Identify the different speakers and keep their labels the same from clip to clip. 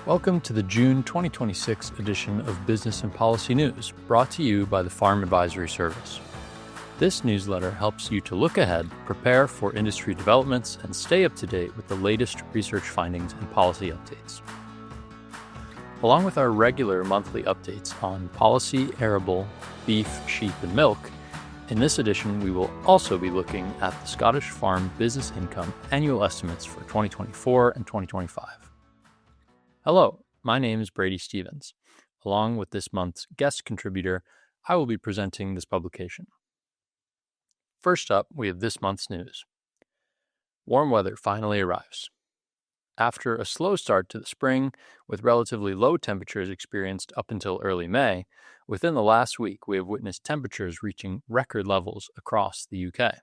Speaker 1: Welcome to the June 2026 edition of Business and Policy News, brought to you by the Farm Advisory Service. This newsletter helps you to look ahead, prepare for industry developments, and stay up to date with the latest research findings and policy updates. Along with our regular monthly updates on policy, arable, beef, sheep, and milk, in this edition we will also be looking at the Scottish Farm Business Income annual estimates for 2024 and 2025. Hello, my name is Brady Stevens. Along with this month's guest contributor, I will be presenting this publication. First up, we have this month's news. Warm weather finally arrives. After a slow start to the spring, with relatively low temperatures experienced up until early May, within the last week we have witnessed temperatures reaching record levels across the UK.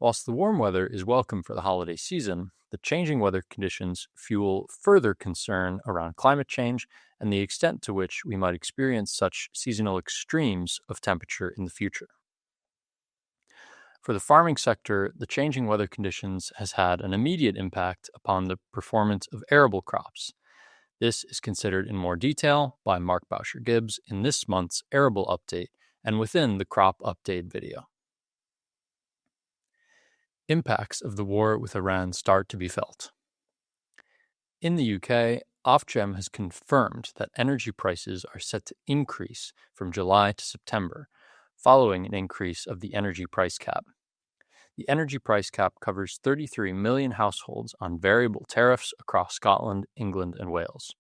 Speaker 1: Whilst the warm weather is welcome for the holiday season, the changing weather conditions fuel further concern around climate change and the extent to which we might experience such seasonal extremes of temperature in the future. For the farming sector, the changing weather conditions has had an immediate impact upon the performance of arable crops. This is considered in more detail by Mark Boucher-Gibbs in this month's arable update and within the crop update video. Impacts of the war with Iran start to be felt. In the UK, Ofgem has confirmed that energy prices are set to increase from July to September, following an increase of the energy price cap. The energy price cap covers 33 million households on variable tariffs across Scotland, England, and Wales.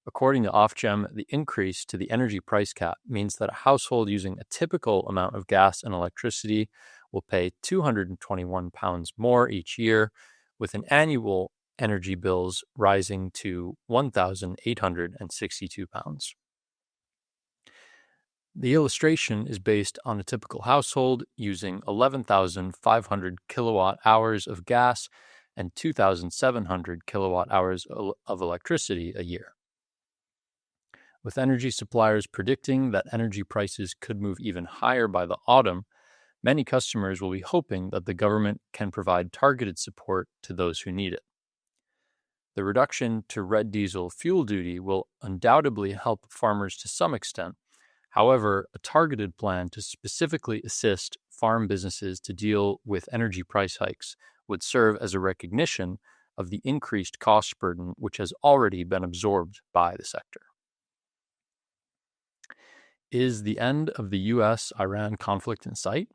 Speaker 1: According to Ofgem, the increase to the energy price cap means that a household using a typical amount of gas and electricity will pay £221 more each year, with an annual energy bills rising to £1,862. The illustration is based on a typical household using 11,500 kilowatt hours of gas and 2,700 kilowatt hours of electricity a year. With energy suppliers predicting that energy prices could move even higher by the autumn, many customers will be hoping that the government can provide targeted support to those who need it. The reduction to red diesel fuel duty will undoubtedly help farmers to some extent. However, a targeted plan to specifically assist farm businesses to deal with energy price hikes would serve as a recognition of the increased cost burden which has already been absorbed by the sector. Is the end of the U.S.-Iran conflict in sight?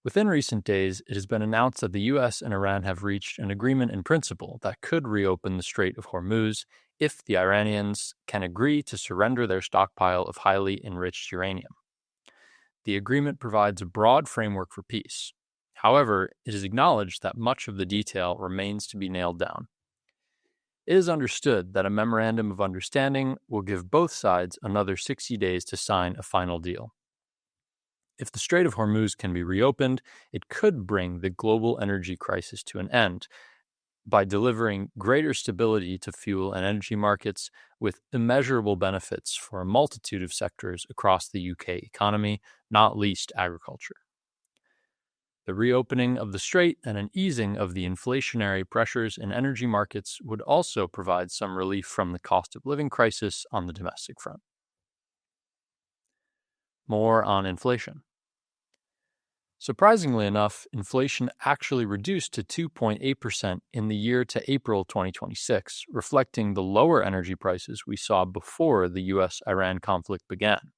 Speaker 1: Within recent days, it has been announced that the U.S. and Iran have reached an agreement in principle that could reopen the Strait of Hormuz if the Iranians can agree to surrender their stockpile of highly enriched uranium. The agreement provides a broad framework for peace. However, it is acknowledged that much of the detail remains to be nailed down. It is understood that a memorandum of understanding will give both sides another 60 days to sign a final deal. If the Strait of Hormuz can be reopened, it could bring the global energy crisis to an end by delivering greater stability to fuel and energy markets with immeasurable benefits for a multitude of sectors across the UK economy, not least agriculture. The reopening of the strait and an easing of the inflationary pressures in energy markets would also provide some relief from the cost of living crisis on the domestic front. More on inflation. Surprisingly enough, inflation actually reduced to 2.8% in the year to April 2026, reflecting the lower energy prices we saw before the U.S.-Iran conflict began.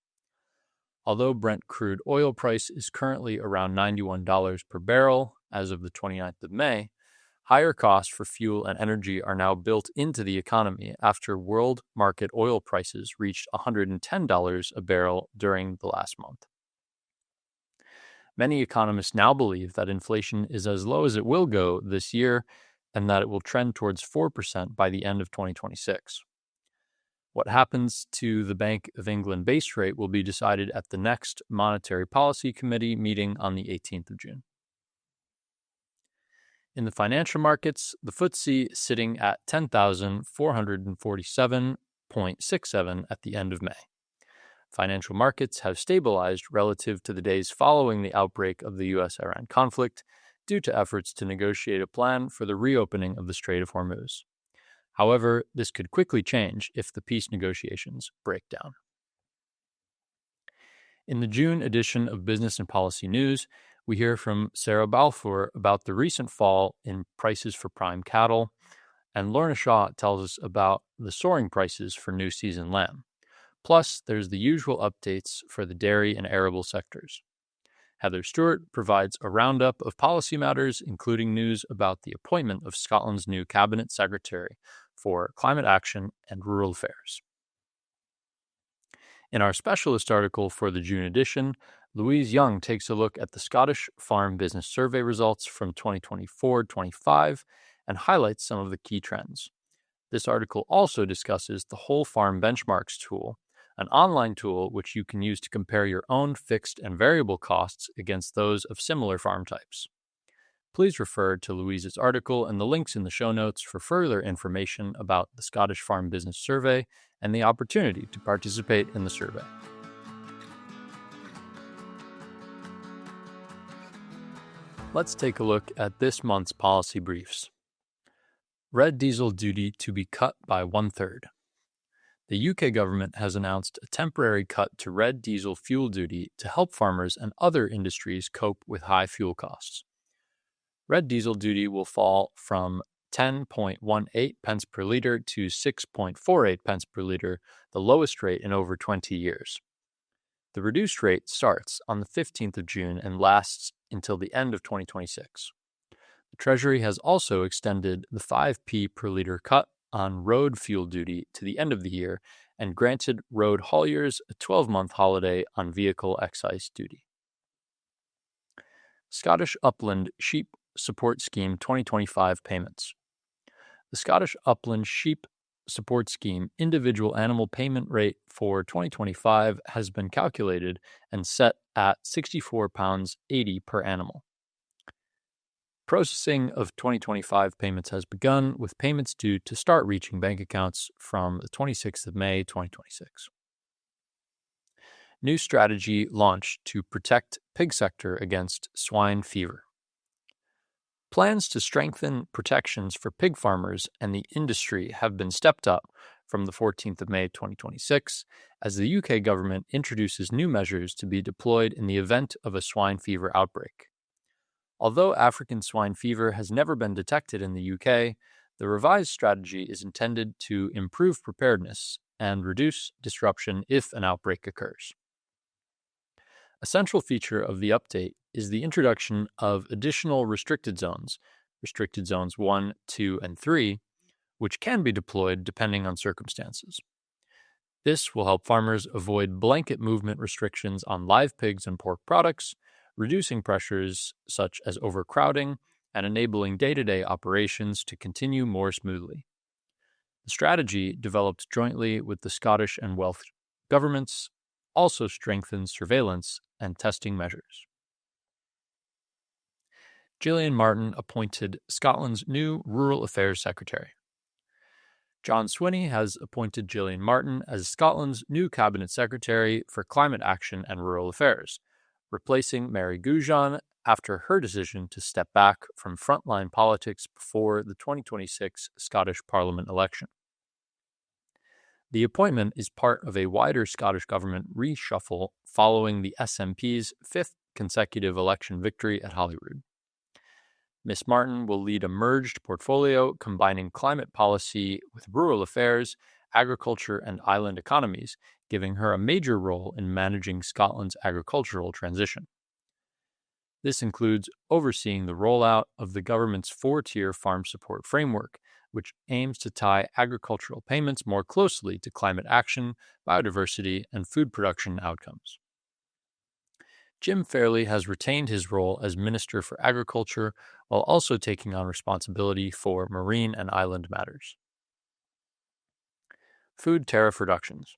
Speaker 1: Although Brent crude oil price is currently around $91 per barrel as of the 29th of May, higher costs for fuel and energy are now built into the economy after world market oil prices reached $110 a barrel during the last month. Many economists now believe that inflation is as low as it will go this year and that it will trend towards 4% by the end of 2026. What happens to the Bank of England base rate will be decided at the next Monetary Policy Committee meeting on the 18th of June. In the financial markets, the FTSE is sitting at 10,447.67 at the end of May. Financial markets have stabilized relative to the days following the outbreak of the U.S.-Iran conflict due to efforts to negotiate a plan for the reopening of the Strait of Hormuz. However, this could quickly change if the peace negotiations break down. In the June edition of Business and Policy News, we hear from Sarah Balfour about the recent fall in prices for prime cattle, and Lorna Shaw tells us about the soaring prices for new season lamb. Plus, there's the usual updates for the dairy and arable sectors. Heather Stewart provides a roundup of policy matters, including news about the appointment of Scotland's new Cabinet Secretary for Climate Action and Rural Affairs. In our specialist article for the June edition, Louise Young takes a look at the Scottish Farm Business Survey results from 2024-25 and highlights some of the key trends. This article also discusses the Whole Farm Benchmarks tool, an online tool which you can use to compare your own fixed and variable costs against those of similar farm types. Please refer to Louise's article and the links in the show notes for further information about the Scottish Farm Business Survey and the opportunity to participate in the survey. Let's take a look at this month's policy briefs. Red diesel duty to be cut by 1/3. The UK government has announced a temporary cut to red diesel fuel duty to help farmers and other industries cope with high fuel costs. Red diesel duty will fall from 10.18 pence per litre to 6.48 pence per litre, the lowest rate in over 20 years. The reduced rate starts on the 15th of June and lasts until the end of 2026. The Treasury has also extended the 5p per litre cut on road fuel duty to the end of the year and granted road hauliers a 12-month holiday on vehicle excise duty. Scottish Upland Sheep Support Scheme 2025 payments. The Scottish Upland Sheep Support Scheme individual animal payment rate for 2025 has been calculated and set at £64.80 per animal. Processing of 2025 payments has begun, with payments due to start reaching bank accounts from the 26th of May 2026. New strategy launched to protect pig sector against swine fever. Plans to strengthen protections for pig farmers and the industry have been stepped up from the 14th of May 2026 as the UK government introduces new measures to be deployed in the event of a swine fever outbreak. Although African swine fever has never been detected in the UK, the revised strategy is intended to improve preparedness and reduce disruption if an outbreak occurs. A central feature of the update is the introduction of additional restricted zones 1, 2, and 3, which can be deployed depending on circumstances. This will help farmers avoid blanket movement restrictions on live pigs and pork products, reducing pressures such as overcrowding and enabling day-to-day operations to continue more smoothly. The strategy, developed jointly with the Scottish and Welsh governments, also strengthens surveillance and testing measures. Gillian Martin appointed Scotland's new Rural Affairs Secretary. John Swinney has appointed Gillian Martin as Scotland's new Cabinet Secretary for Climate Action and Rural Affairs, replacing Mary Goujon after her decision to step back from frontline politics before the 2026 Scottish Parliament election. The appointment is part of a wider Scottish government reshuffle following the SNP's fifth consecutive election victory at Holyrood. Ms. Martin will lead a merged portfolio combining climate policy with rural affairs, agriculture, and island economies, giving her a major role in managing Scotland's agricultural transition. This includes overseeing the rollout of the government's 4-tier farm support framework, which aims to tie agricultural payments more closely to climate action, biodiversity, and food production outcomes. Jim Fairley has retained his role as Minister for Agriculture while also taking on responsibility for marine and island matters. Food tariff reductions.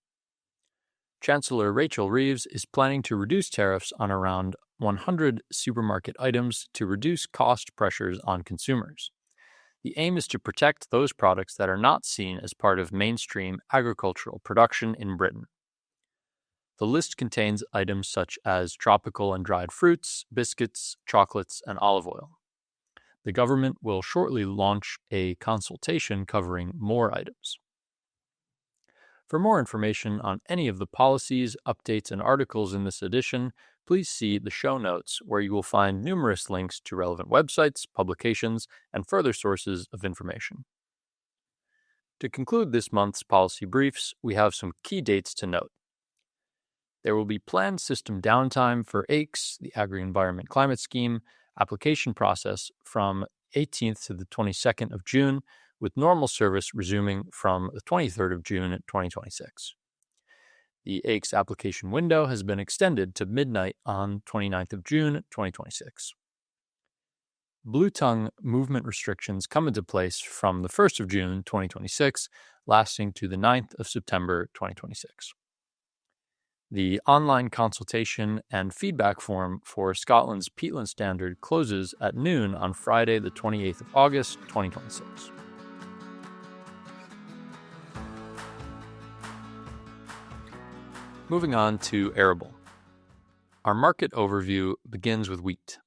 Speaker 1: Chancellor Rachel Reeves is planning to reduce tariffs on around 100 supermarket items to reduce cost pressures on consumers. The aim is to protect those products that are not seen as part of mainstream agricultural production in Britain. The list contains items such as tropical and dried fruits, biscuits, chocolates, and olive oil. The government will shortly launch a consultation covering more items. For more information on any of the policies, updates, and articles in this edition, please see the show notes, where you will find numerous links to relevant websites, publications, and further sources of information. To conclude this month's policy briefs, we have some key dates to note. There will be planned system downtime for AICS, the Agri-Environment Climate Scheme, application process from 18th to the 22nd of June, with normal service resuming from the 23rd of June 2026. The AICS application window has been extended to midnight on 29th of June 2026. Blue tongue movement restrictions come into place from the 1st of June 2026, lasting to the 9th of September 2026. The online consultation and feedback form for Scotland's peatland standard closes at noon on Friday, the 28th of August 2026. Moving on to arable. Our market overview begins with wheat.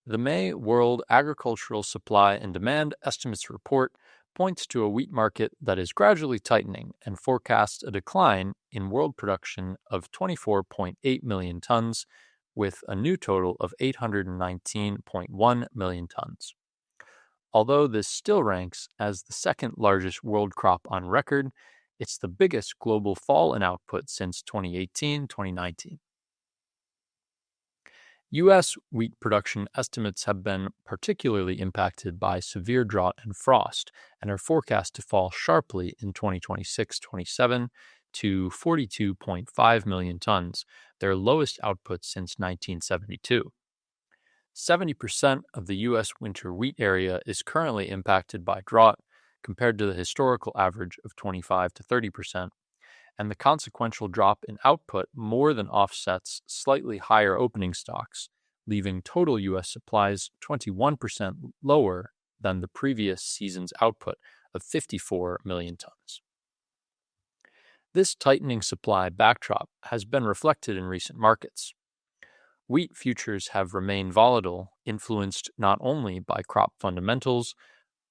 Speaker 1: The May World Agricultural Supply and Demand Estimates Report points to a wheat market that is gradually tightening and forecasts a decline in world production of 24.8 million tons, with a new total of 819.1 million tons. Although this still ranks as the second largest world crop on record, it's the biggest global fall in output since 2018-2019. U.S. wheat production estimates have been particularly impacted by severe drought and frost and are forecast to fall sharply in 2026-27 to 42.5 million tons, their lowest output since 1972. 70% of the U.S. winter wheat area is currently impacted by drought, compared to the historical average of 25 to 30%, and the consequential drop in output more than offsets slightly higher opening stocks, leaving total U.S. supplies 21% lower than the previous season's output of 54 million tons. This tightening supply backdrop has been reflected in recent markets. Wheat futures have remained volatile, influenced not only by crop fundamentals,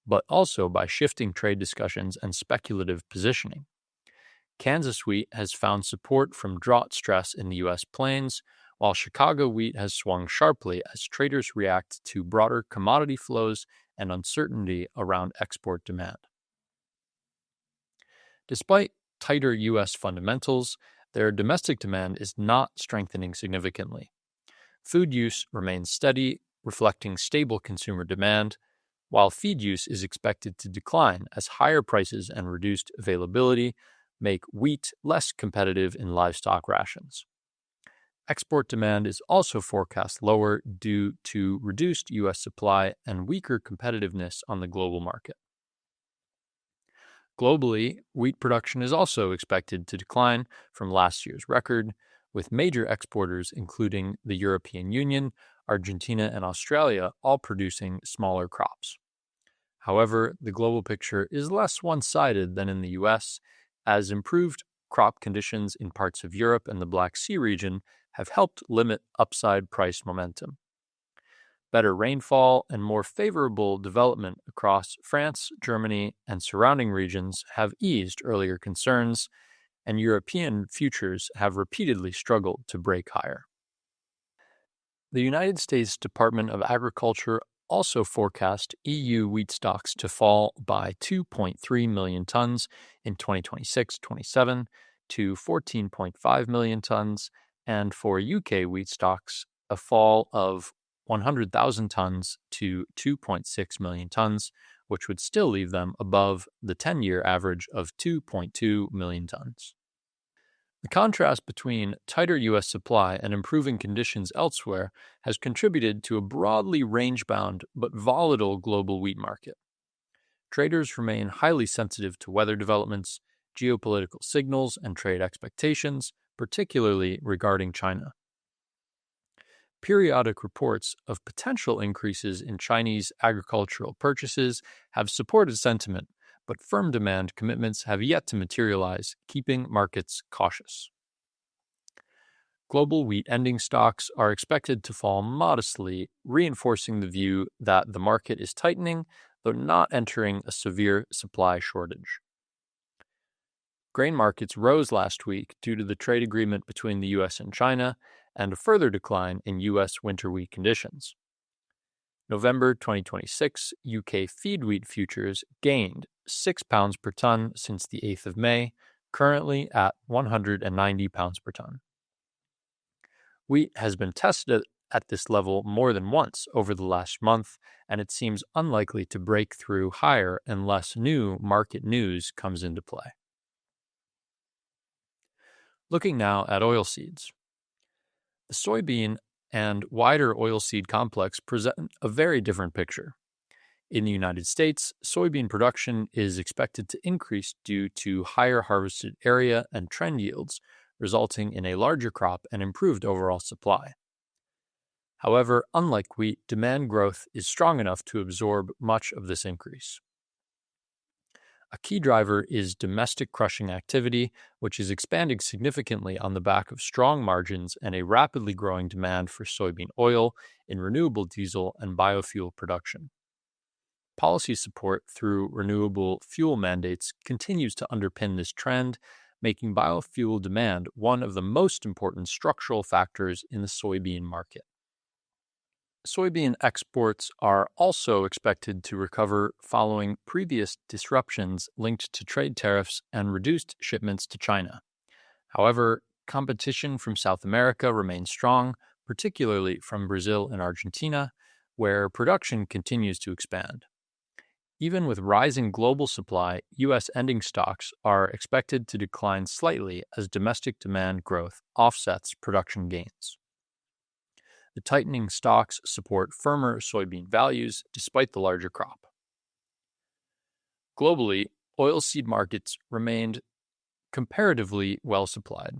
Speaker 1: but also by shifting trade discussions and speculative positioning. Kansas wheat has found support from drought stress in the U.S. plains, while Chicago wheat has swung sharply as traders react to broader commodity flows and uncertainty around export demand. Despite tighter U.S. fundamentals, their domestic demand is not strengthening significantly. Food use remains steady, reflecting stable consumer demand, while feed use is expected to decline as higher prices and reduced availability make wheat less competitive in livestock rations. Export demand is also forecast lower due to reduced U.S. supply and weaker competitiveness on the global market. Globally, wheat production is also expected to decline from last year's record, with major exporters including the European Union, Argentina, and Australia all producing smaller crops. However, the global picture is less one-sided than in the U.S., as improved crop conditions in parts of Europe and the Black Sea region have helped limit upside price momentum. Better rainfall and more favorable development across France, Germany, and surrounding regions have eased earlier concerns, and European futures have repeatedly struggled to break higher. The United States Department of Agriculture also forecast EU wheat stocks to fall by 2.3 million tons in 2026-27 to 14.5 million tons, and for UK wheat stocks, a fall of 100,000 tons to 2.6 million tons, which would still leave them above the 10-year average of 2.2 million tons. The contrast between tighter U.S. supply and improving conditions elsewhere has contributed to a broadly range-bound but volatile global wheat market. Traders remain highly sensitive to weather developments, geopolitical signals, and trade expectations, particularly regarding China. Periodic reports of potential increases in Chinese agricultural purchases have supported sentiment, but firm demand commitments have yet to materialize, keeping markets cautious. Global wheat ending stocks are expected to fall modestly, reinforcing the view that the market is tightening, though not entering a severe supply shortage. Grain markets rose last week due to the trade agreement between the U.S. and China and a further decline in U.S. winter wheat conditions. November 2026 UK feed wheat futures gained £6 per ton since the 8th of May, currently at £190 per ton. Wheat has been tested at this level more than once over the last month, and it seems unlikely to break through higher unless new market news comes into play. Looking now at oilseeds. The soybean and wider oilseed complex present a very different picture. In the United States, soybean production is expected to increase due to higher harvested area and trend yields, resulting in a larger crop and improved overall supply. However, unlike wheat, demand growth is strong enough to absorb much of this increase. A key driver is domestic crushing activity, which is expanding significantly on the back of strong margins and a rapidly growing demand for soybean oil in renewable diesel and biofuel production. Policy support through renewable fuel mandates continues to underpin this trend, making biofuel demand one of the most important structural factors in the soybean market. Soybean exports are also expected to recover following previous disruptions linked to trade tariffs and reduced shipments to China. However, competition from South America remains strong, particularly from Brazil and Argentina, where production continues to expand. Even with rising global supply, U.S. ending stocks are expected to decline slightly as domestic demand growth offsets production gains. The tightening stocks support firmer soybean values despite the larger crop. Globally, oilseed markets remained comparatively well supplied.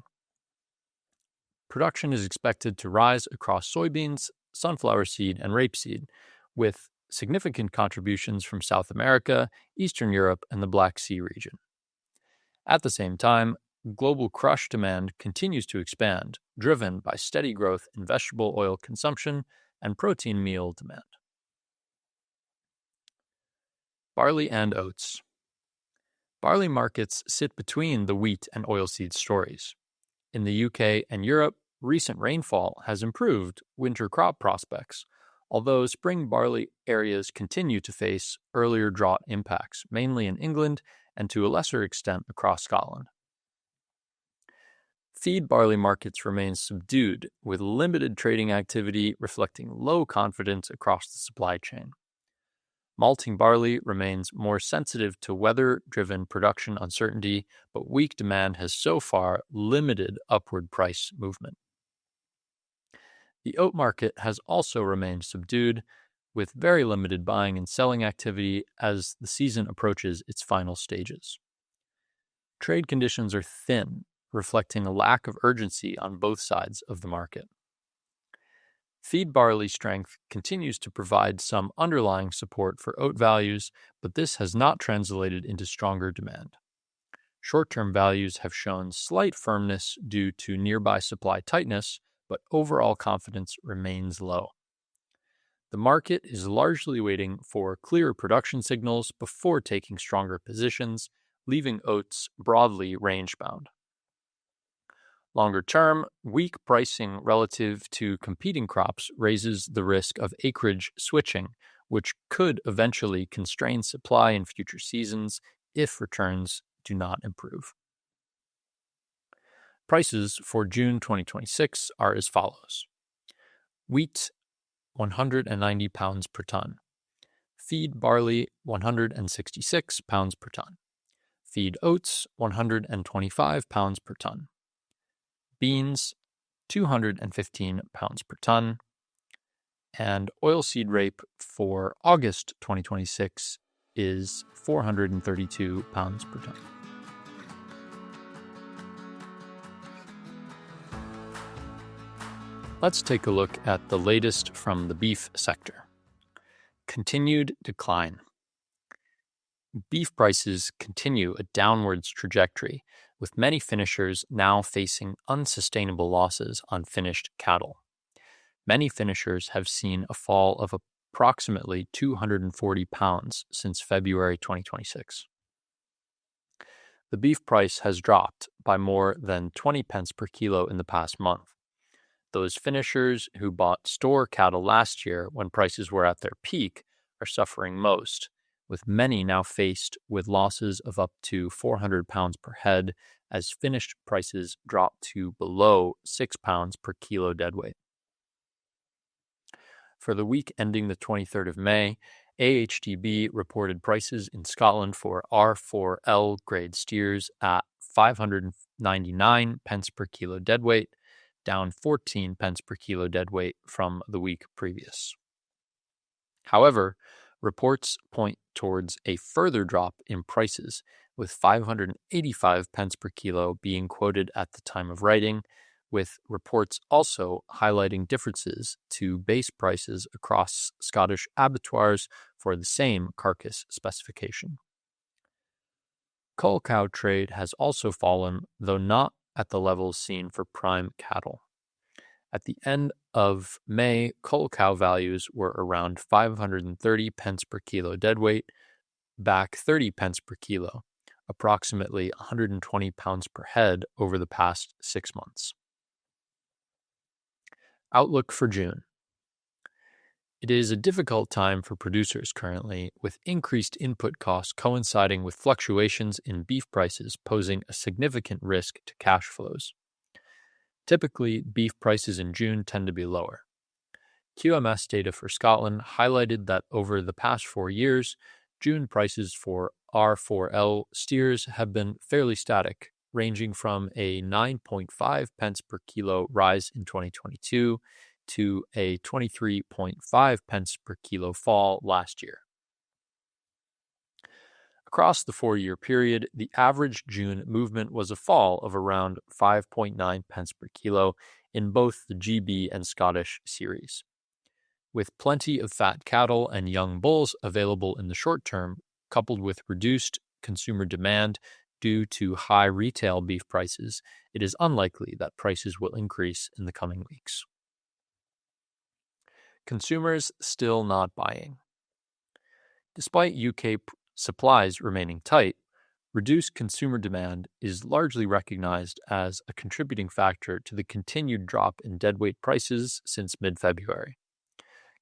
Speaker 1: Production is expected to rise across soybeans, sunflower seed, and rapeseed, with significant contributions from South America, Eastern Europe, and the Black Sea region. At the same time, global crush demand continues to expand, driven by steady growth in vegetable oil consumption and protein meal demand. Barley and oats. Barley markets sit between the wheat and oilseed stories. In the UK and Europe, recent rainfall has improved winter crop prospects, although spring barley areas continue to face earlier drought impacts, mainly in England and to a lesser extent across Scotland. Feed barley markets remain subdued, with limited trading activity reflecting low confidence across the supply chain. Malting barley remains more sensitive to weather-driven production uncertainty, but weak demand has so far limited upward price movement. The oat market has also remained subdued, with very limited buying and selling activity as the season approaches its final stages. Trade conditions are thin, reflecting a lack of urgency on both sides of the market. Feed barley strength continues to provide some underlying support for oat values, but this has not translated into stronger demand. Short-term values have shown slight firmness due to nearby supply tightness, but overall confidence remains low. The market is largely waiting for clearer production signals before taking stronger positions, leaving oats broadly range-bound. Longer term, weak pricing relative to competing crops raises the risk of acreage switching, which could eventually constrain supply in future seasons if returns do not improve. Prices for June 2026 are as follows. Wheat, £190 per ton. Feed barley, £166 per ton. Feed oats, £125 per ton. Beans, £215 per ton. And oilseed rape for August 2026 is £432 per ton. Let's take a look at the latest from the beef sector. Continued decline. Beef prices continue a downwards trajectory, with many finishers now facing unsustainable losses on finished cattle. Many finishers have seen a fall of approximately 240 pounds since February 2026. The beef price has dropped by more than 20 pence per kilo in the past month. Those finishers who bought store cattle last year when prices were at their peak are suffering most, with many now faced with losses of up to 400 pounds per head as finished prices drop to below 6 pounds per kilo deadweight. For the week ending the 23rd of May, AHDB reported prices in Scotland for R4L grade steers at 599 pence per kilo deadweight, down 14 pence per kilo deadweight from the week previous. However, reports point towards a further drop in prices, with 585 pence per kilo being quoted at the time of writing, with reports also highlighting differences to base prices across Scottish abattoirs for the same carcass specification. Cull cow trade has also fallen, though not at the levels seen for prime cattle. At the end of May, cull cow values were around 530 pence per kilo deadweight, back 30 pence per kilo, approximately 120 pounds per head over the past 6 months. Outlook for June. It is a difficult time for producers currently, with increased input costs coinciding with fluctuations in beef prices posing a significant risk to cash flows. Typically, beef prices in June tend to be lower. QMS data for Scotland highlighted that over the past 4 years, June prices for R4L steers have been fairly static, ranging from a 9.5 pence per kilo rise in 2022 to a 23.5 pence per kilo fall last year. Across the 4-year period, the average June movement was a fall of around 5.9 pence per kilo in both the GB and Scottish series. With plenty of fat cattle and young bulls available in the short term, coupled with reduced consumer demand due to high retail beef prices, it is unlikely that prices will increase in the coming weeks. Consumers still not buying. Despite UK supplies remaining tight, reduced consumer demand is largely recognized as a contributing factor to the continued drop in deadweight prices since mid-February.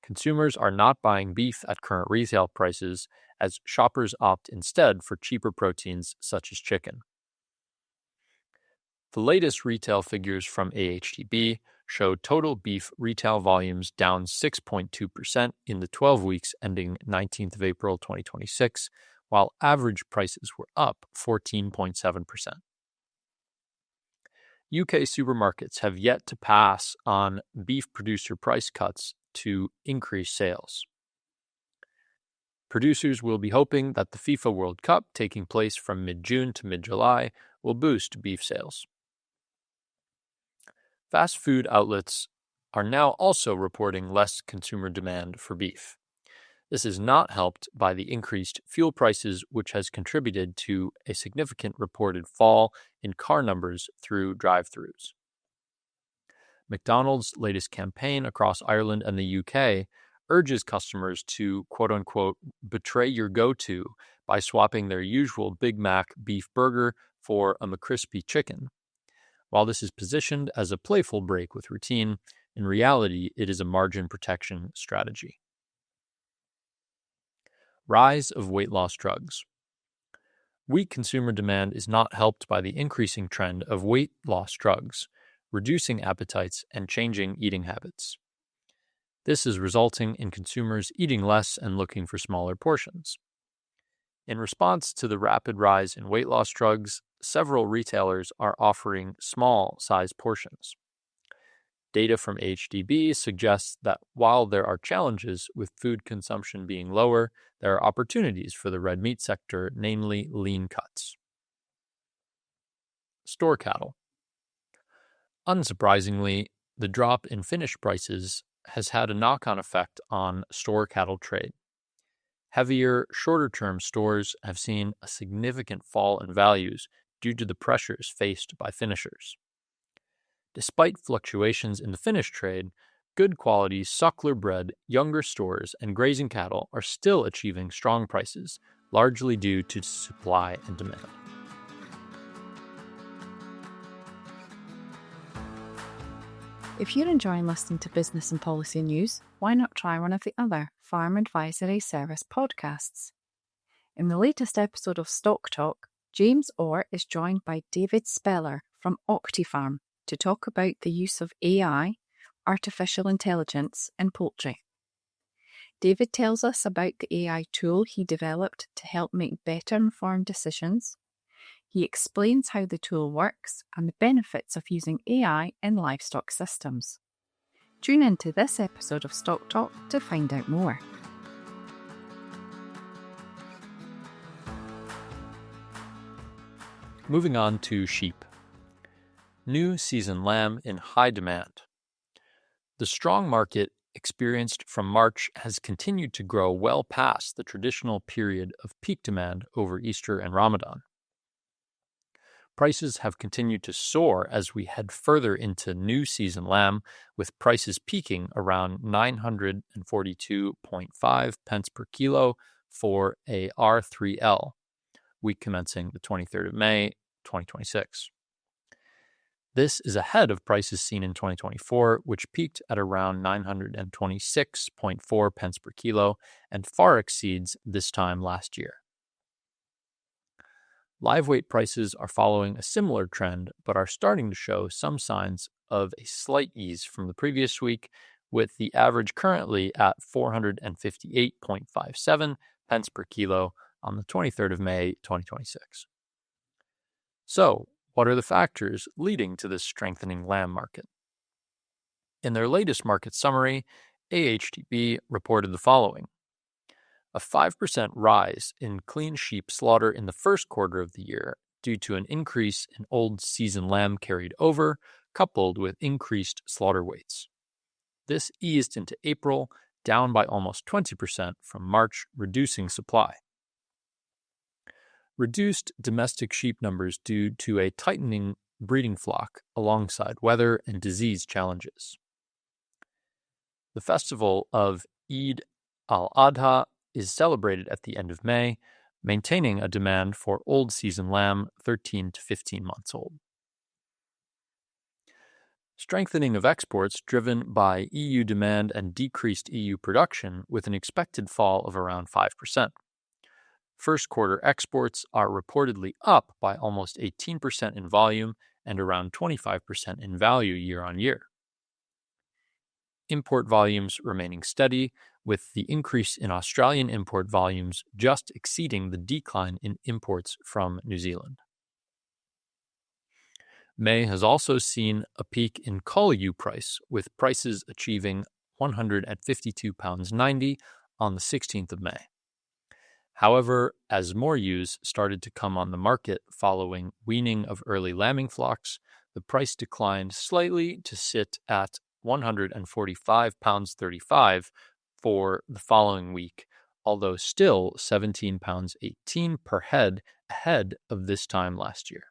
Speaker 1: Consumers are not buying beef at current retail prices as shoppers opt instead for cheaper proteins such as chicken. The latest retail figures from AHDB show total beef retail volumes down 6.2% in the 12 weeks ending 19th of April 2026, while average prices were up 14.7%. UK supermarkets have yet to pass on beef producer price cuts to increase sales. Producers will be hoping that the FIFA World Cup, taking place from mid-June to mid-July, will boost beef sales. Fast food outlets are now also reporting less consumer demand for beef. This is not helped by the increased fuel prices, which has contributed to a significant reported fall in car numbers through drive-thrus. McDonald's latest campaign across Ireland and the UK urges customers to, quote-unquote, betray your go-to by swapping their usual Big Mac beef burger for a McCrispy chicken. While this is positioned as a playful break with routine, in reality, it is a margin protection strategy. Rise of weight loss drugs. Weak consumer demand is not helped by the increasing trend of weight loss drugs, reducing appetites and changing eating habits. This is resulting in consumers eating less and looking for smaller portions. In response to the rapid rise in weight loss drugs, several retailers are offering small-sized portions. Data from HDB suggests that while there are challenges with food consumption being lower, there are opportunities for the red meat sector, namely lean cuts. Store cattle. Unsurprisingly, the drop in finished prices has had a knock-on effect on store cattle trade. Heavier, shorter-term stores have seen a significant fall in values due to the pressures faced by finishers. Despite fluctuations in the finish trade, good quality suckler-bred younger stores and grazing cattle are still achieving strong prices, largely due to supply and demand.
Speaker 2: If you're enjoying listening to business and policy news, why not try one of the other Farm Advisory Service podcasts? In the latest episode of Stock Talk, James Orr is joined by David Speller from Optifarm to talk about the use of AI, artificial intelligence, in poultry. David tells us about the AI tool he developed to help make better informed decisions. He explains how the tool works and the benefits of using AI in livestock systems. Tune into this episode of Stock Talk to find out more.
Speaker 1: Moving on to sheep. New season lamb in high demand. The strong market experienced from March has continued to grow well past the traditional period of peak demand over Easter and Ramadan. Prices have continued to soar as we head further into new season lamb, with prices peaking around 942.5 pence per kilo for a R3L, week commencing the 23rd of May, 2026. This is ahead of prices seen in 2024, which peaked at around 926.4 pence per kilo and far exceeds this time last year. Live weight prices are following a similar trend, but are starting to show some signs of a slight ease from the previous week, with the average currently at 458.57 pence per kilo on the 23rd of May, 2026. So, what are the factors leading to this strengthening lamb market? In their latest market summary, AHTB reported the following. A 5% rise in clean sheep slaughter in the first quarter of the year due to an increase in old season lamb carried over, coupled with increased slaughter weights. This eased into April, down by almost 20% from March, reducing supply. Reduced domestic sheep numbers due to a tightening breeding flock alongside weather and disease challenges. The festival of Eid al-Adha is celebrated at the end of May, maintaining a demand for old season lamb 13 to 15 months old. Strengthening of exports driven by EU demand and decreased EU production, with an expected fall of around 5%. First quarter exports are reportedly up by almost 18% in volume and around 25% in value year on year. Import volumes remaining steady, with the increase in Australian import volumes just exceeding the decline in imports from New Zealand. May has also seen a peak in cull ewe price, with prices achieving £152.90 on the 16th of May. However, as more ewes started to come on the market following weaning of early lambing flocks, the price declined slightly to sit at £145.35 for the following week, although still £17.18 per head ahead of this time last year.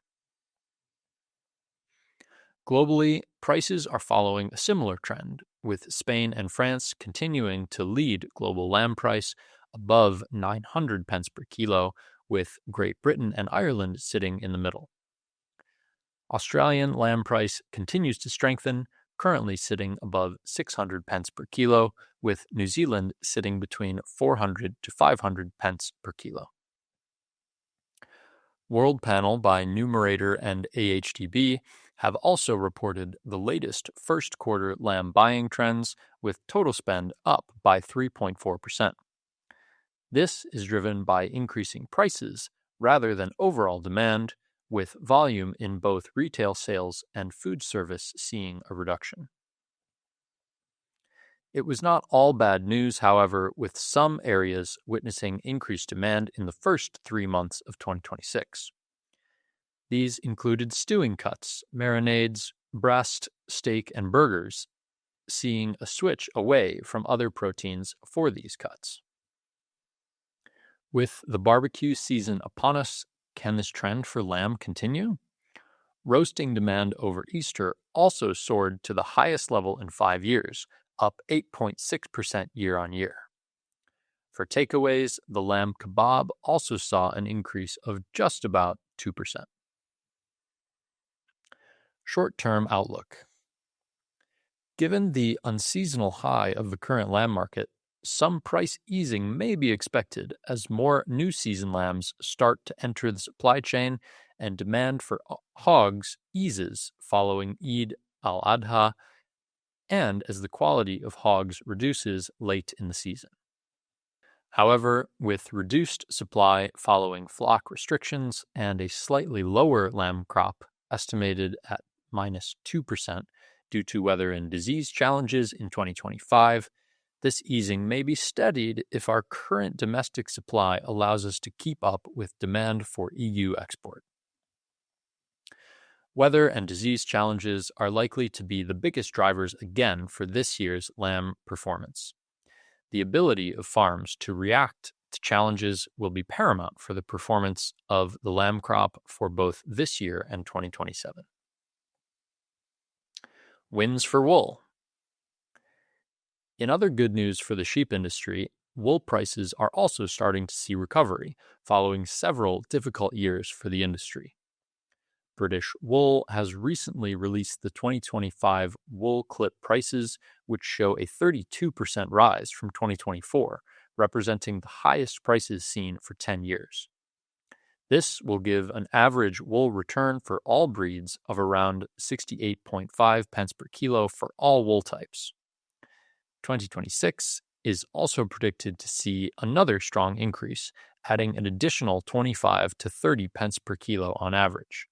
Speaker 1: Globally, prices are following a similar trend, with Spain and France continuing to lead global lamb price above 900 pence per kilo, with Great Britain and Ireland sitting in the middle. Australian lamb price continues to strengthen, currently sitting above 600 pence per kilo, with New Zealand sitting between 400 to 500 pence per kilo. World Panel by Numerator and AHTB have also reported the latest first quarter lamb buying trends, with total spend up by 3.4%. This is driven by increasing prices rather than overall demand, with volume in both retail sales and food service seeing a reduction. It was not all bad news, however, with some areas witnessing increased demand in the first 3 months of 2026. These included stewing cuts, marinades, breast, steak, and burgers, seeing a switch away from other proteins for these cuts. With the barbecue season upon us, Can this trend for lamb continue? Roasting demand over Easter also soared to the highest level in 5 years, up 8.6% year on year. For takeaways, the lamb kebab also saw an increase of just about 2%. Short-term outlook. Given the unseasonal high of the current lamb market, some price easing may be expected as more new season lambs start to enter the supply chain and demand for hogs eases following Eid al-Adha and as the quality of hogs reduces late in the season. However, with reduced supply following flock restrictions and a slightly lower lamb crop estimated at minus 2% due to weather and disease challenges in 2025, this easing may be steadied if our current domestic supply allows us to keep up with demand for EU export. Weather and disease challenges are likely to be the biggest drivers again for this year's lamb performance. The ability of farms to react to challenges will be paramount for the performance of the lamb crop for both this year and 2027. Wins for wool. In other good news for the sheep industry, wool prices are also starting to see recovery following several difficult years for the industry. British Wool has recently released the 2025 wool clip prices, which show a 32% rise from 2024, representing the highest prices seen for 10 years. This will give an average wool return for all breeds of around 68.5 pence per kilo for all wool types. 2026 is also predicted to see another strong increase, adding an additional 25 to 30 pence per kilo on average.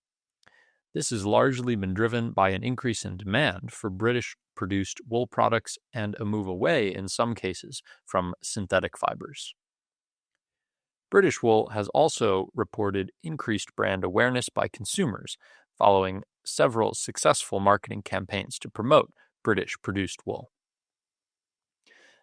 Speaker 1: This has largely been driven by an increase in demand for British-produced wool products and a move away, in some cases, from synthetic fibers. British Wool has also reported increased brand awareness by consumers following several successful marketing campaigns to promote British-produced wool.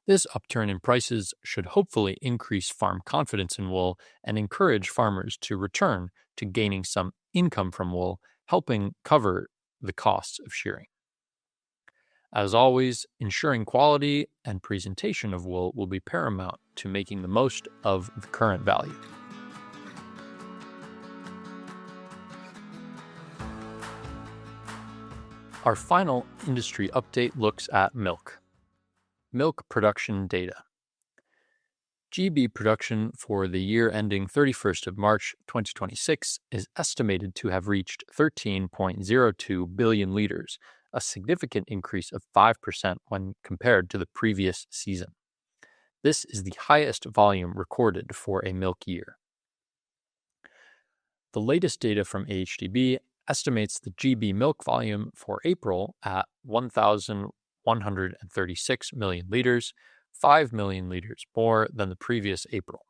Speaker 1: This upturn in prices should hopefully increase farm confidence in wool and encourage farmers to return to gaining some income from wool, helping cover the costs of shearing. As always, ensuring quality and presentation of wool will be paramount to making the most of the current value. Our final industry update looks at milk. Milk production data. GB production for the year ending 31st of March 2026 is estimated to have reached 13.02 billion liters, a significant increase of 5% when compared to the previous season. This is the highest volume recorded for a milk year. The latest data from AHDB estimates the GB milk volume for April at 1,136 million liters, 5 million liters more than the previous April.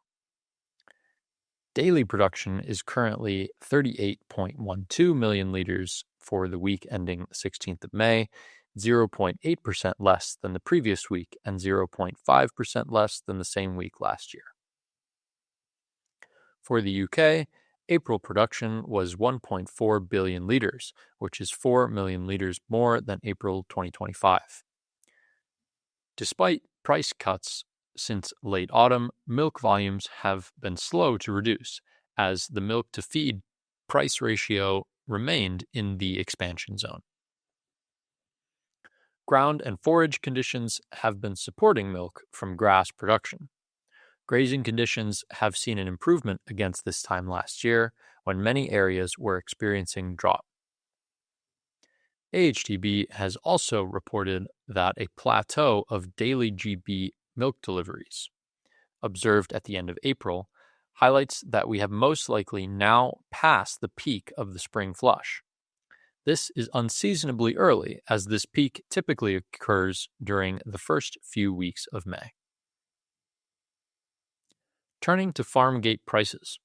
Speaker 1: Daily production is currently 38.12 million liters for the week ending 16th of May, 0.8% less than the previous week and 0.5% less than the same week last year. For the UK, April production was 1.4 billion liters, which is 4 million liters more than April 2025. Despite price cuts since late autumn, milk volumes have been slow to reduce, as the milk-to-feed price ratio remained in the expansion zone. Ground and forage conditions have been supporting milk from grass production. Grazing conditions have seen an improvement against this time last year, when many areas were experiencing drought. AHDB has also reported that a plateau of daily GB milk deliveries, observed at the end of April, highlights that we have most likely now passed the peak of the spring flush. This is unseasonably early, as this peak typically occurs during the first few weeks of May. Turning to farm gate prices.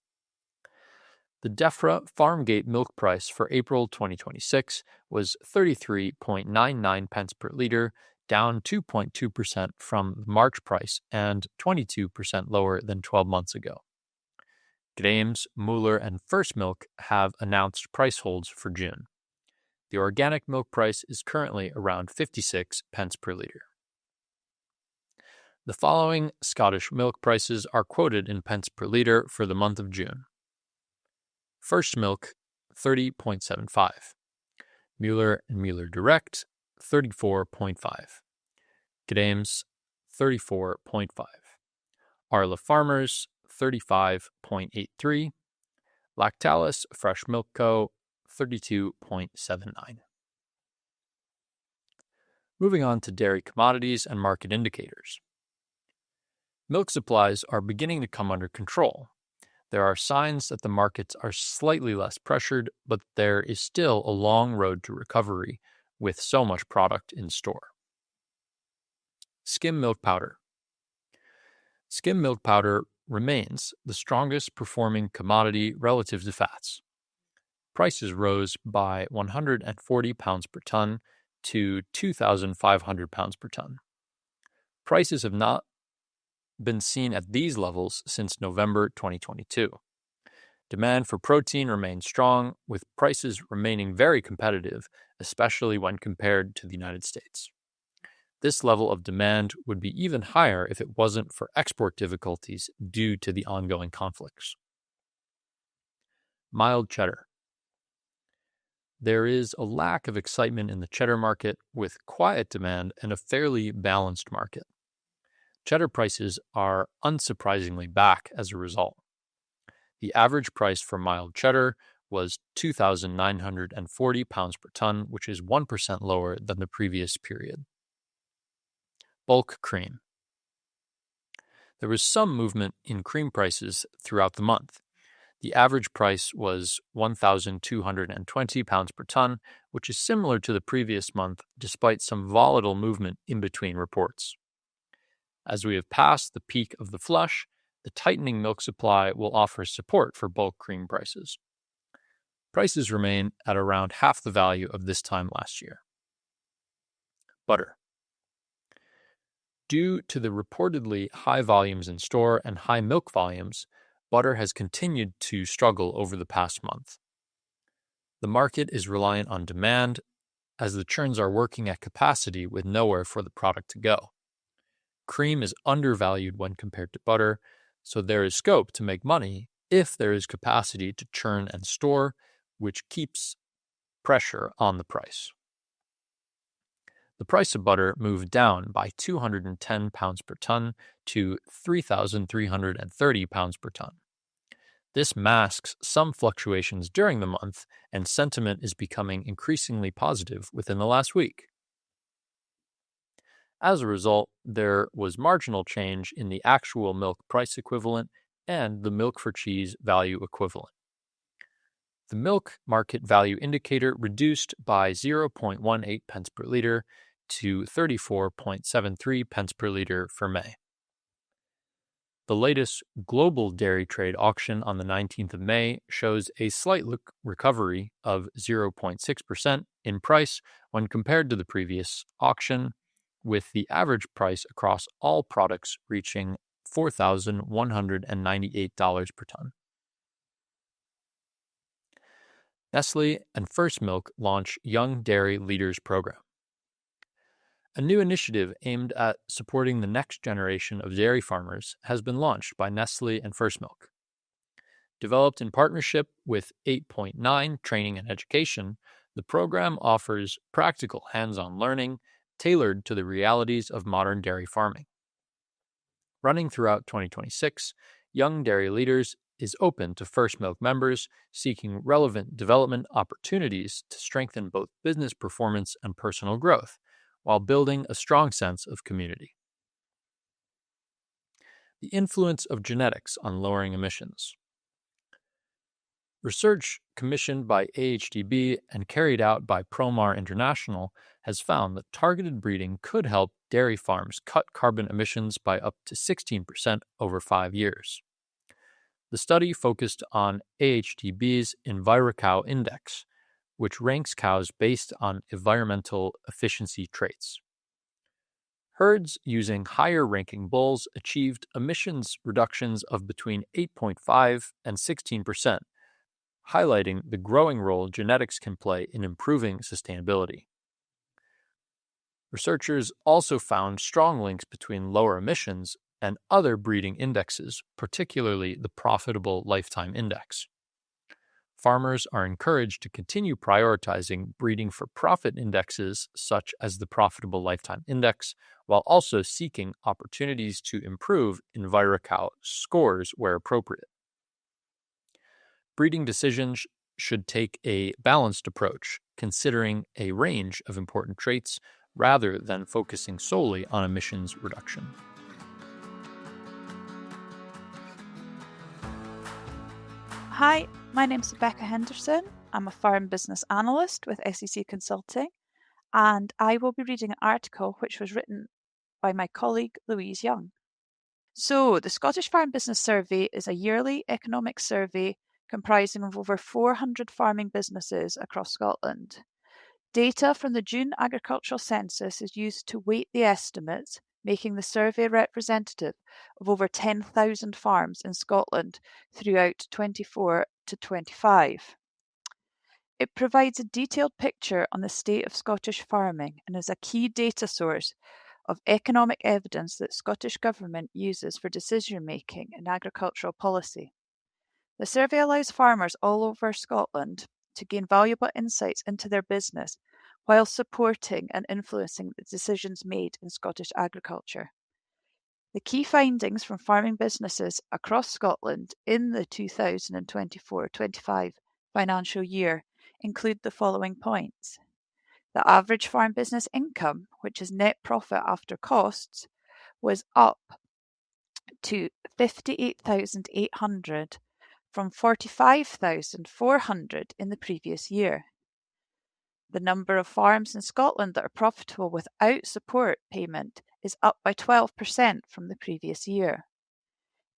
Speaker 1: The DEFRA farm gate milk price for April 2026 was 33.99 pence per liter, down 2.2% from the March price and 22% lower than 12 months ago. Grains, Mueller, and First Milk have announced price holds for June. The organic milk price is currently around 56 pence per litre. The following Scottish milk prices are quoted in pence per litre for the month of June. First Milk, 30.75. Mueller and Mueller Direct, 34.5. Grains, 34.5. Arla Farmers, 35.83. Lactalis Fresh Milk Co., 32.79. Moving on to dairy commodities and market indicators. Milk supplies are beginning to come under control. There are signs that the markets are slightly less pressured, but there is still a long road to recovery with so much product in store. Skim milk powder. Skim milk powder remains the strongest performing commodity relative to fats. Prices rose by 140 pounds per ton to 2,500 pounds per ton. Prices have not been seen at these levels since November 2022. Demand for protein remains strong, with prices remaining very competitive, especially when compared to the United States. This level of demand would be even higher if it wasn't for export difficulties due to the ongoing conflicts. Mild cheddar. There is a lack of excitement in the cheddar market, with quiet demand and a fairly balanced market. Cheddar prices are unsurprisingly back as a result. The average price for mild cheddar was 2,940 pounds per ton, which is 1% lower than the previous period. Bulk cream. There was some movement in cream prices throughout the month. The average price was 1,220 pounds per ton, which is similar to the previous month, despite some volatile movement in between reports. As we have passed the peak of the flush, the tightening milk supply will offer support for bulk cream prices. Prices remain at around half the value of this time last year. Butter. Due to the reportedly high volumes in store and high milk volumes, butter has continued to struggle over the past month. The market is reliant on demand, as the churns are working at capacity with nowhere for the product to go. Cream is undervalued when compared to butter, so there is scope to make money if there is capacity to churn and store, which keeps pressure on the price. The price of butter moved down by 210 pounds per ton to 3,330 pounds per ton. This masks some fluctuations during the month, and sentiment is becoming increasingly positive within the last week. As a result, there was marginal change in the actual milk price equivalent and the milk for cheese value equivalent. The milk market value indicator reduced by 0.18 pence per litre to 34.73 pence per litre for May. The latest global dairy trade auction on the 19th of May shows a slight recovery of 0.6% in price when compared to the previous auction, with the average price across all products reaching $4,198 per ton. Nestle and First Milk launch Young Dairy Leaders Program. A new initiative aimed at supporting the next generation of dairy farmers has been launched by Nestle and First Milk. Developed in partnership with 8.9 Training and Education, the program offers practical hands-on learning tailored to the realities of modern dairy farming. Running throughout 2026, Young Dairy Leaders is open to First Milk members seeking relevant development opportunities to strengthen both business performance and personal growth, while building a strong sense of community. The influence of genetics on lowering emissions. Research commissioned by AHDB and carried out by Promar International has found that targeted breeding could help dairy farms cut carbon emissions by up to 16% over 5 years. The study focused on AHDB's EnviroCow Index, which ranks cows based on environmental efficiency traits. Herds using higher-ranking bulls achieved emissions reductions of between 8.5 and 16%, highlighting the growing role genetics can play in improving sustainability. Researchers also found strong links between lower emissions and other breeding indexes, particularly the Profitable Lifetime Index. Farmers are encouraged to continue prioritizing breeding for profit indexes such as the Profitable Lifetime Index, while also seeking opportunities to improve EnviroCal scores where appropriate. Breeding decisions should take a balanced approach, considering a range of important traits rather than focusing solely on emissions reduction.
Speaker 3: Hi, my name's Rebecca Henderson. I'm a farm business analyst with SEC Consulting, and I will be reading an article which was written by my colleague Louise Young. So, the Scottish Farm Business Survey is a yearly economic survey comprising of over 400 farming businesses across Scotland. Data from the June agricultural census is used to weight the estimates, making the survey representative of over 10,000 farms in Scotland throughout 24 to 25. It provides a detailed picture on the state of Scottish farming and is a key data source of economic evidence that Scottish Government uses for decision-making in agricultural policy. The survey allows farmers all over Scotland to gain valuable insights into their business while supporting and influencing the decisions made in Scottish agriculture. The key findings from farming businesses across Scotland in the 2024-25 financial year include the following points. The average farm business income, which is net profit after costs, was up to 58,800 from 45,400 in the previous year. The number of farms in Scotland that are profitable without support payment is up by 12% from the previous year.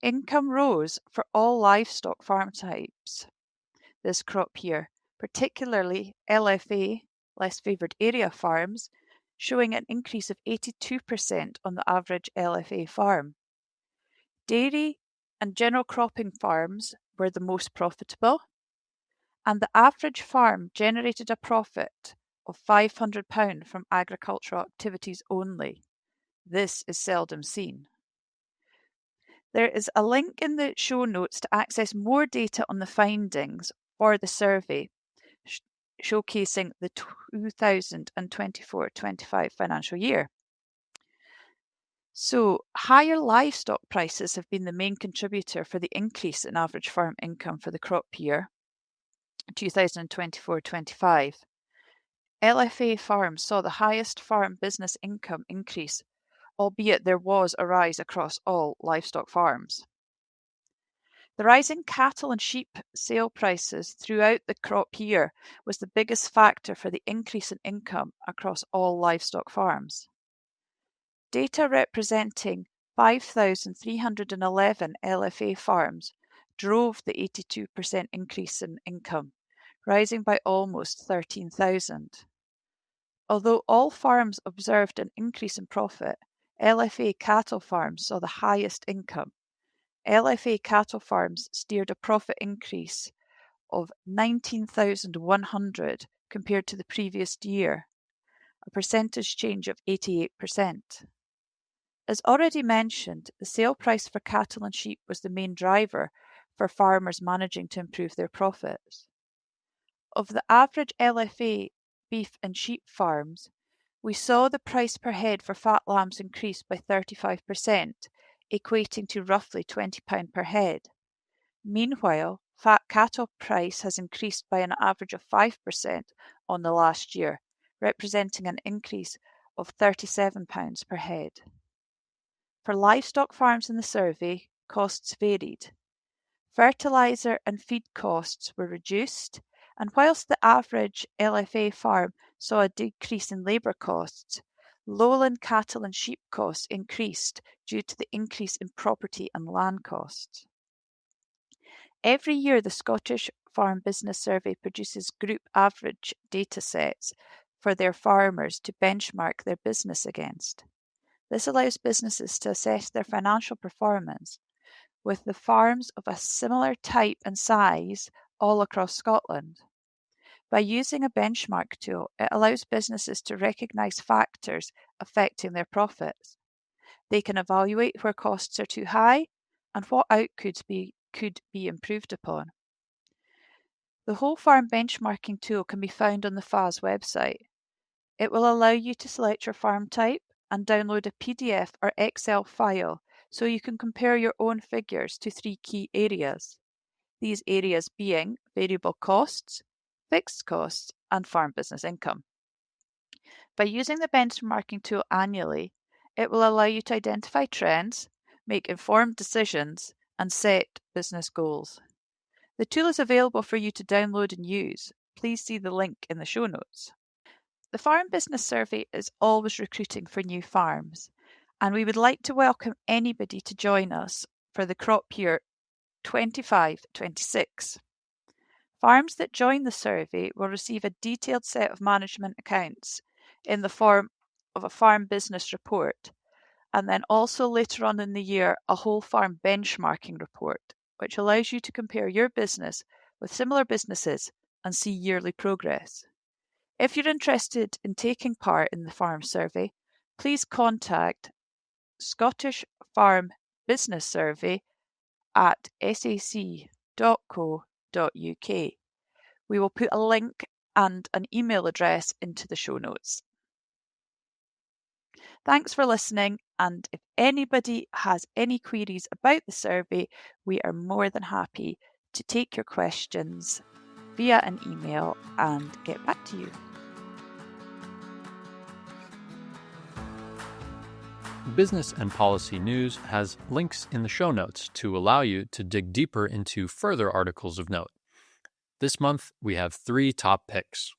Speaker 3: Income rose for all livestock farm types this crop year, particularly LFA, less favoured area farms, showing an increase of 82% on the average LFA farm. Dairy and general cropping farms were the most profitable, and the average farm generated a profit of £500 from agricultural activities only. This is seldom seen. There is a link in the show notes to access more data on the findings for the survey, showcasing the 2024-25 financial year. So, higher livestock prices have been the main contributor for the increase in average farm income for the crop year 2024-25. LFA farms saw the highest farm business income increase, albeit there was a rise across all livestock farms. The rise in cattle and sheep sale prices throughout the crop year was the biggest factor for the increase in income across all livestock farms. Data representing 5,311 LFA farms drove the 82% increase in income, rising by almost 13,000. Although all farms observed an increase in profit, LFA cattle farms saw the highest income. LFA cattle farms steered a profit increase of 19,100 compared to the previous year, a percentage change of 88%. As already mentioned, the sale price for cattle and sheep was the main driver for farmers managing to improve their profits. Of the average LFA beef and sheep farms, we saw the price per head for fat lambs increase by 35%, equating to roughly £20 per head. Meanwhile, fat cattle price has increased by an average of 5% on the last year, representing an increase of £37 per head. For livestock farms in the survey, costs varied. Fertiliser and feed costs were reduced, and whilst the average LFA farm saw a decrease in labour costs, lowland cattle and sheep costs increased due to the increase in property and land costs. Every year, the Scottish Farm Business Survey produces group average data sets for their farmers to benchmark their business against. This allows businesses to assess their financial performance with the farms of a similar type and size all across Scotland. By using a benchmark tool, it allows businesses to recognise factors affecting their profits. They can evaluate where costs are too high and what outputs could be improved upon. The whole farm benchmarking tool can be found on the FAS website. It will allow you to select your farm type and download a PDF or Excel file so you can compare your own figures to 3 key areas. These areas being variable costs, fixed costs, and farm business income. By using the benchmarking tool annually, it will allow you to identify trends, make informed decisions, and set business goals. The tool is available for you to download and use. Please see the link in the show notes. The Farm Business Survey is always recruiting for new farms, and we would like to welcome anybody to join us for the crop year 25-26. Farms that join the survey will receive a detailed set of management accounts in the form of a farm business report, and then also later on in the year a whole farm benchmarking report, which allows you to compare your business with similar businesses and see yearly progress. If you're interested in taking part in the farm survey, please contact Scottish Farm Business Survey at sac.co.uk. We will put a link and an email address into the show notes. Thanks for listening, and if anybody has any queries about the survey, we are more than happy to take your questions via an email and get back to you.
Speaker 1: Business and Policy News has links in the show notes to allow you to dig deeper into further articles of note. This month, we have 3 top picks.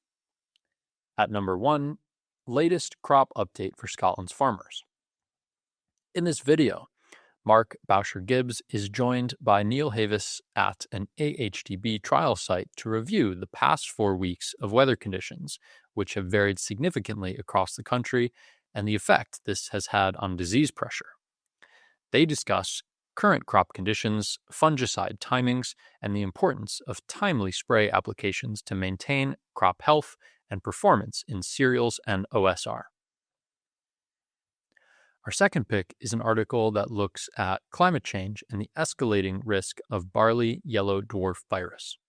Speaker 1: At number 1, latest crop update for Scotland's farmers. In this video, Mark Boucher-Gibbs is joined by Neil Havis at an AHDB trial site to review the past 4 weeks of weather conditions, which have varied significantly across the country, and the effect this has had on disease pressure. They discuss current crop conditions, fungicide timings, and the importance of timely spray applications to maintain crop health and performance in cereals and OSR. Our second pick is an article that looks at climate change and the escalating risk of Barley Yellow Dwarf Virus.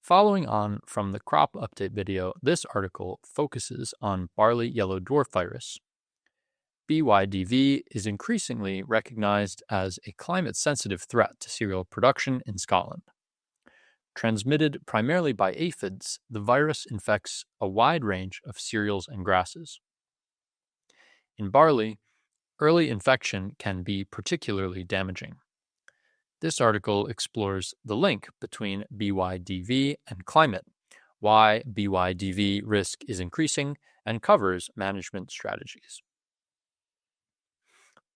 Speaker 1: Following on from the crop update video, this article focuses on Barley Yellow Dwarf Virus. BYDV is increasingly recognized as a climate-sensitive threat to cereal production in Scotland. Transmitted primarily by aphids, the virus infects a wide range of cereals and grasses. In barley, early infection can be particularly damaging. This article explores the link between BYDV and climate, why BYDV risk is increasing, and covers management strategies.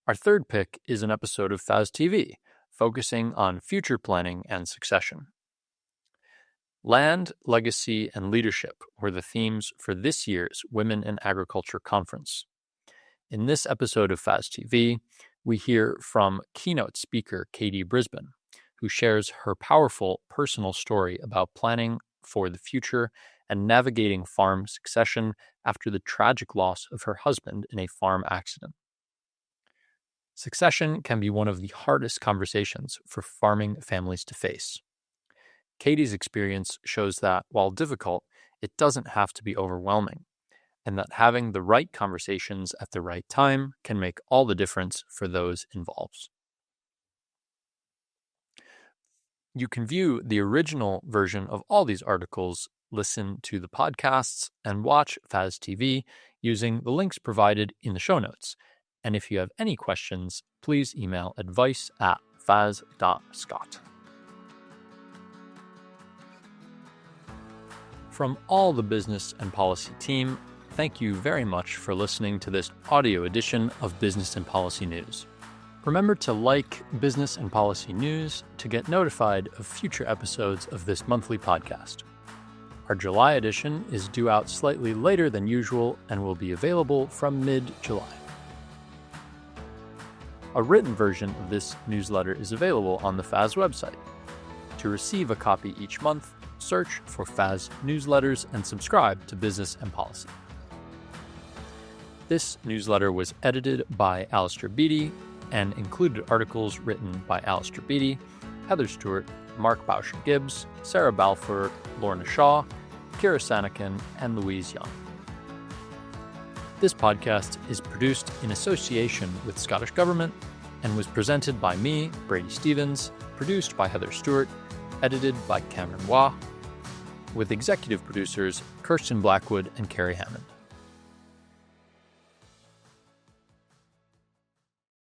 Speaker 1: Our third pick is an episode of FAS TV, focusing on future planning and succession. Land, legacy, and leadership were the themes for this year's Women in Agriculture Conference. In this episode of FAS TV, we hear from keynote speaker Katie Brisbane, who shares her powerful personal story about planning for the future and navigating farm succession after the tragic loss of her husband in a farm accident. Succession can be one of the hardest conversations for farming families to face. Katie's experience shows that, while difficult, it doesn't have to be overwhelming, and that having the right conversations at the right time can make all the difference for those involved. You can view the original version of all these articles, listen to the podcasts, and watch FAS TV using the links provided in the show notes. And if you have any questions, please email advice@fas.scot. From all the business and policy team, thank you very much for listening to this audio edition of Business and Policy News. Remember to like Business and Policy News to get notified of future episodes of this monthly podcast. Our July edition is due out slightly later than usual and will be available from mid-July. A written version of this newsletter is available on the FAS website. To receive a copy each month, search for FAS newsletters and subscribe to Business and Policy. This newsletter was edited by Alistair Beattie and included articles written by Alistair Beattie, Heather Stewart, Mark Boucher-Gibbs, Sarah Balfour, Lorna Shaw, Kira Sanakin, and Louise Young. This podcast is produced in association with Scottish Government and was presented by me, Brady Stevens, produced by Heather Stewart, edited by Cameron Waugh, with executive producers Kirsten Blackwood and Carrie Hammond.